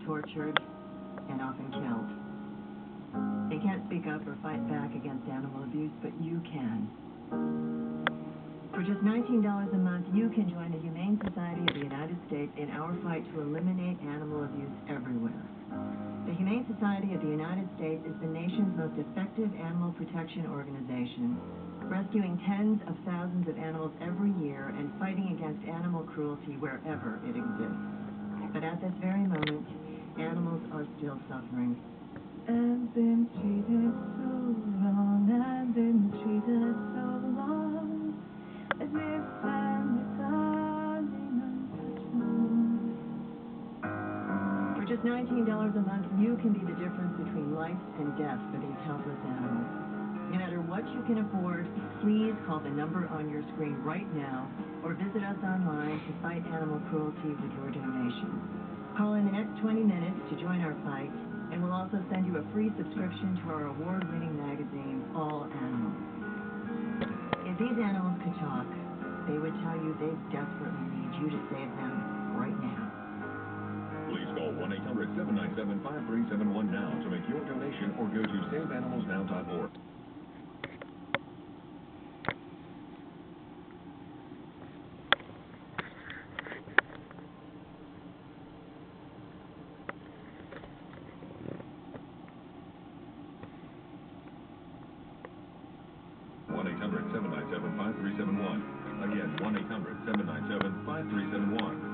tortured, and often killed. They can't speak up or fight back against animal abuse, but you can. For just $19 a month, you can join the Humane Society of the United States in our fight to eliminate animal abuse everywhere. The Humane Society of the United States is the nation's most effective animal protection organization, rescuing tens of thousands of animals every year and fighting against animal cruelty wherever it exists. But at this very moment, animals are still suffering. I've been treated so wrong, I've been treated so long, as if I'm the darling untouchable. For just $19 a month, you can be the difference between life and death for these helpless animals. No matter what you can afford, please call the number on your screen right now or visit us online to fight animal cruelty with your donation. Call in the next 20 minutes to join our fight, and we'll also send you a free subscription to our award-winning magazine, All Animals. If these animals could talk, they would tell you they desperately need you to save them right now. Please call 1-800-797-5371 now to make your donation or go to saveanimalsnow.org. Again, 1-800-797-5371.